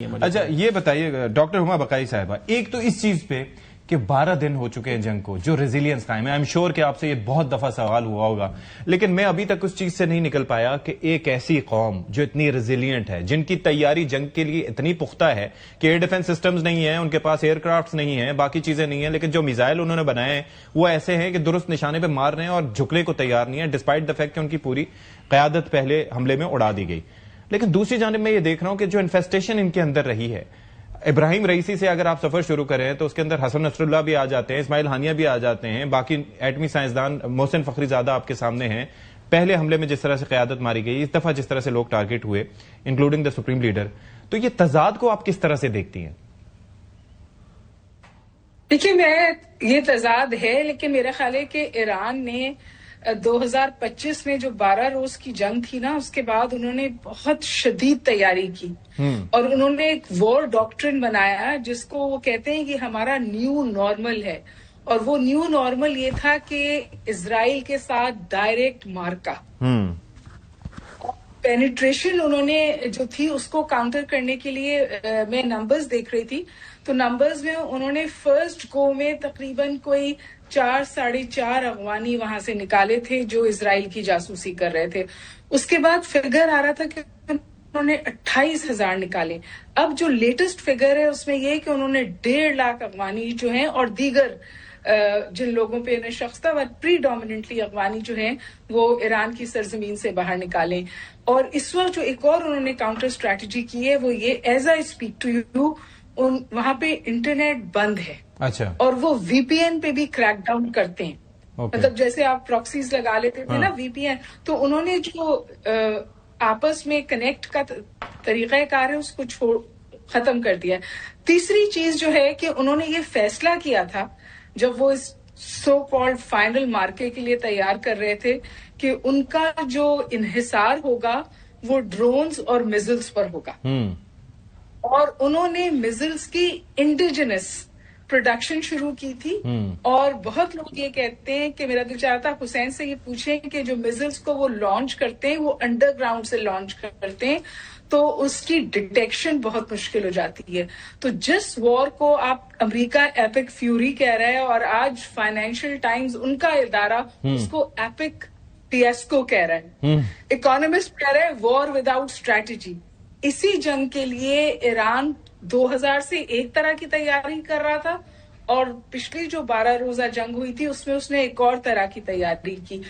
اچھا یہ بتائیے ڈاکٹر ہما بقائی صاحبہ، ایک تو اس چیز پہ کہ 12 دن ہو چکے ہیں جنگ کو، جو ریزیلینس قائم ہے، آئی ایم شیور کہ آپ سے یہ بہت دفعہ سوال ہوا ہوگا، لیکن میں ابھی تک اس چیز سے نہیں نکل پایا کہ ایک ایسی قوم جو اتنی ریزیلینٹ ہے، جن کی تیاری جنگ کے لیے اتنی پختہ ہے کہ ایئر ڈیفنس سسٹمز نہیں ہیں، ان کے پاس ایئر کرافٹس نہیں ہیں، باقی چیزیں نہیں ہیں، لیکن جو میزائل انہوں نے بنائے ہیں وہ ایسے ہیں کہ درست نشانے پہ مار رہے ہیں اور جھکنے کو تیار نہیں ہے، ڈسپائٹ دا فیکٹ کہ ان کی پوری قیادت پہلے حملے میں اڑا دی گئی۔ لیکن دوسری جانب میں یہ دیکھ رہا ہوں کہ جو انفیسٹیشن ان کے اندر رہی ہے، ابراہیم رئیسی سے اگر آپ سفر شروع کریں تو اس کے اندر حسن نصر اللہ بھی آ جاتے ہیں، اسماعیل ہانیہ بھی آ جاتے ہیں، باقی ایٹمی سائنسدان محسن فخری زادہ آپ کے سامنے ہیں۔ پہلے حملے میں جس طرح سے قیادت ماری گئی، اس دفعہ جس طرح سے لوگ ٹارگٹ ہوئے انکلوڈنگ دا سپریم لیڈر، تو یہ تضاد کو آپ کس طرح سے دیکھتی ہیں؟ دیکھیے یہ تضاد ہے، لیکن میرا خیال ہے کہ ایران نے 2025 میں جو 12 روز کی جنگ تھی نا، اس کے بعد انہوں نے بہت شدید تیاری کی اور انہوں نے ایک وار ڈاکٹرن بنایا جس کو وہ کہتے ہیں کہ ہمارا نیو نارمل ہے، اور وہ نیو نارمل یہ تھا کہ اسرائیل کے ساتھ ڈائریکٹ مارکا پینیٹریشن انہوں نے جو تھی اس کو کاؤنٹر کرنے کے لیے میں نمبرز دیکھ رہی تھی، تو نمبرز میں انہوں نے فرسٹ گو میں تقریباً کوئی 4-4.5 افغانی وہاں سے نکالے تھے جو اسرائیل کی جاسوسی کر رہے تھے۔ اس کے بعد فگر آ رہا تھا کہ انہوں نے 28,000 نکالے۔ اب جو لیٹسٹ فگر ہے اس میں یہ کہ انہوں نے 1.5 لاکھ افغانی جو ہیں اور دیگر جن لوگوں پہ انہیں شخص تھا، پری ڈومیننٹلی افغانی جو ہیں وہ ایران کی سرزمین سے باہر نکالیں۔ اور اس وقت جو ایک اور انہوں نے کاؤنٹر اسٹریٹجی کی ہے وہ یہ، as I speak to you وہاں پہ انٹرنیٹ بند ہے، اچھا، اور وہ وی پی این پہ بھی کریک ڈاؤن کرتے ہیں، مطلب جیسے آپ پراکسیز لگا لیتے تھے نا وی پی این، تو انہوں نے جو آپس میں کنیکٹ کا طریقہ کار ہے اس کو ختم کر دیا۔ تیسری چیز جو ہے کہ انہوں نے یہ فیصلہ کیا تھا جب وہ اس سو کالڈ فائنل مارکے کے لیے تیار کر رہے تھے کہ ان کا جو انحصار ہوگا وہ ڈرونز اور میزلز پر ہوگا، اور انہوں نے میزلز کی انڈیجنس پروڈکشن شروع کی تھی۔ اور بہت لوگ یہ کہتے ہیں کہ میرا دل چاہتا ہے حسین سے یہ پوچھیں کہ جو میزلز کو وہ لانچ کرتے ہیں وہ انڈر گراؤنڈ سے لانچ کرتے ہیں، تو اس کی ڈیٹیکشن بہت مشکل ہو جاتی ہے۔ تو جس وار کو آپ امریکہ ایپک فیوری کہہ رہے ہیں، اور آج فائنینشیل ٹائمز ان کا ادارہ اس کو ایپک فیاسکو کہہ رہے ہیں، اکانومسٹ کہہ رہے ہیں وار وداؤٹ اسٹریٹجی۔ اسی جنگ کے لیے ایران 2000 سے ایک طرح کی تیاری کر رہا تھا، اور پچھلی جو 12 روزہ جنگ ہوئی تھی اس میں اس نے ایک اور طرح کی تیاری کی۔